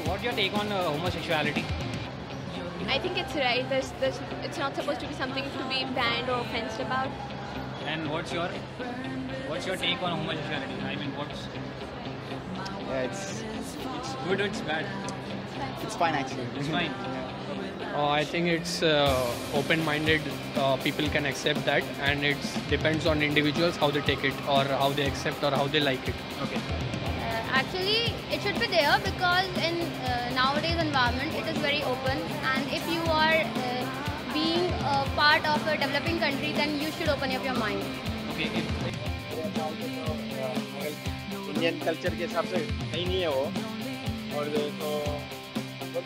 What's your take on homosexuality? I think it's right. It's not supposed to be something to be banned or offensed about. And what's your take on homosexuality? I mean, Yeah, it's good or it's bad? it's fine actually. It's fine. I think it's open-minded. People can accept that, and it depends on individuals how they take it, or how they accept, or how they like it. Okay. Actually, it should be there because in nowadays environment it is very open, and if you are being a part of a developing country, then you should open up your mind. Okay. Indian culture के हिसाब से सही नहीं है वो, और तो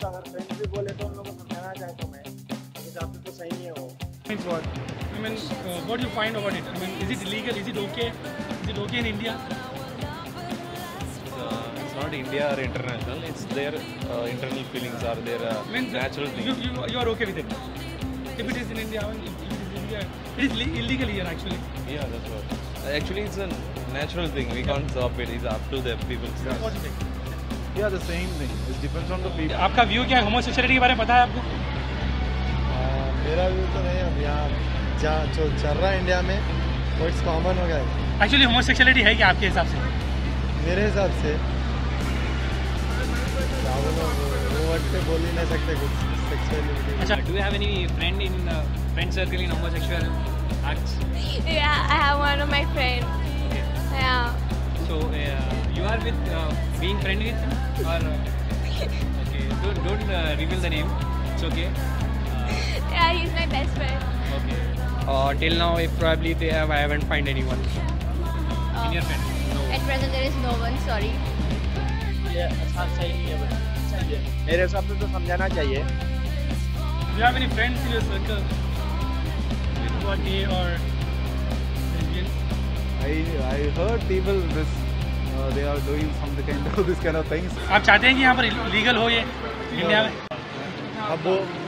अगर फ्रेंड्स भी बोले तो उन लोगों को समझाना चाहे तो मैं उस हिसाब से तो सही नहीं है वो. Means what? I mean, what do you find about it? I mean, is it illegal? Is it okay? Is it okay in India? It's not India or international. It's their internal feelings or their natural things. You are okay with it? If it is in India, it is illegal here actually. Yeah, that's what. Actually, it's a natural thing. We can't stop it. It's up to the people. What do you think? Yeah, the same thing. It depends on the people. आपका view क्या है homosexuality के बारे में पता है आपको? मेरा व्यू तो नहीं अब यहाँ जो चल रहा है इंडिया में वो इट्स कॉमन हो गया है. एक्चुअली होमोसेक्सुअलिटी है क्या आपके हिसाब से? मेरे हिसाब से वो वर्ड पे बोल ही नहीं सकते कुछ सेक्सुअलिटी. अच्छा. Do you have any friend circle in homosexual acts? Yeah, I have one of my friends. Okay. Yeah. So you are with being friend with him, or okay? Don't reveal the name. It's okay. Yeah, he's my best friend. Okay. Till now, if probably they have, I haven't find anyone. In your friend? No. At present, there is no one. Sorry. ये अच्छा सही नहीं है बस चाहिए मेरे हिसाब से तो समझाना चाहिए. Do you have any friends in your circle who are gay or lesbian? I heard people they are doing some kind of things. आप चाहते हैं कि यहाँ पर लीगल हो ये इंडिया में? अब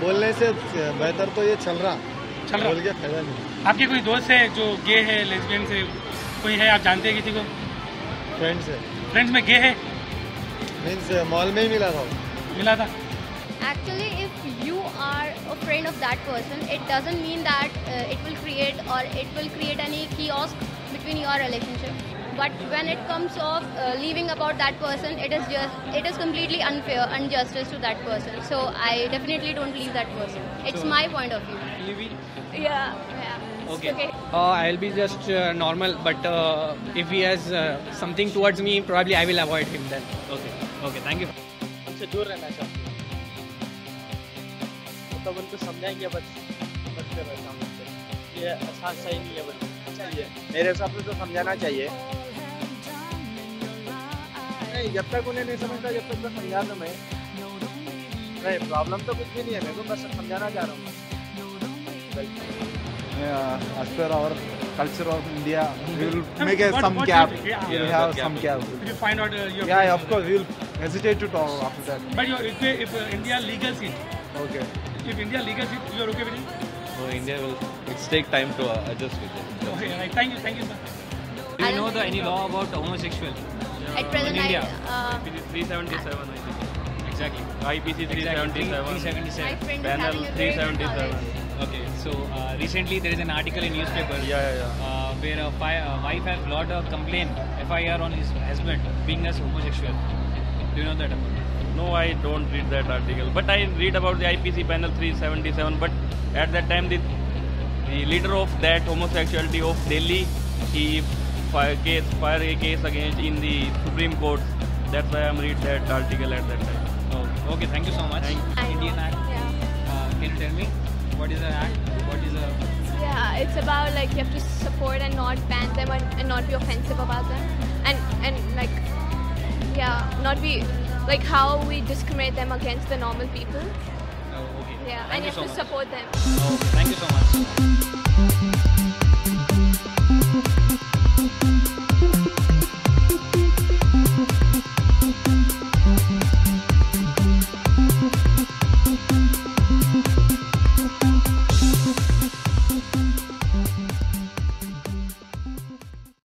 बोलने से बेहतर तो ये चल रहा बोल के फायदा नहीं. आपके कोई दोस्त है जो गे है, लेस्बियन से कोई है, आप जानते हैं किसी को? फ्रेंड्स में गे है? मीन्स मॉल में ही मिला था. Actually, if you are a friend of that person, it doesn't mean that it will create any chaos between your relationship. But when it comes of leaving about that person, it is completely unfair, injustice to that person. So I definitely don't leave that person. It's my point of view. Leave. Yeah. Okay. I'll be just normal, but if he has something towards me, probably I will avoid him then. Okay. Thank you. उनसे दूर रहना चाहते हैं तो उनको समझाएंगे बस से रहता हूँ ये अच्छा सही नहीं है बस चाहिए मेरे हिसाब से तो समझाना चाहिए. नहीं जब तक उन्हें नहीं समझता जब तक तो समझा दूँ मैं. नहीं प्रॉब्लम तो कुछ भी नहीं है मेरे को बस समझाना चाह रहा हूँ. As per our culture of India, we will make some gap. We will have some gap. If you find out Yeah, of course, we will hesitate to talk after that. But if India legals it, Okay. if India legals it, you are okay with it? So India will. It's take time to adjust with it. Okay, right. Thank you, sir. Do you know any law about homosexual? At present, in India? 377, I think. Exactly. IPC 377. 377. My friend is Panel having a very good 377. knowledge. Okay, so recently there is an article in newspaper Yeah. where a wife has lodged a complaint, FIR on his husband being as homosexual. Do you know that about it? No, I don't read that article. But I read about the IPC panel 377. But at that time, the leader of that homosexuality of Delhi, he filed a case against in the Supreme Court. That's why I read that article at that time. Oh, okay, thank you so much. Indian Act. Yeah. Can you tell me what is the act? What is a Yeah, it's about like you have to support and not ban them and not be offensive about them, and like not be like how we discriminate them against the normal people. Oh, okay. Yeah, Thank and you so have to much. support them. Oh, thank you so much.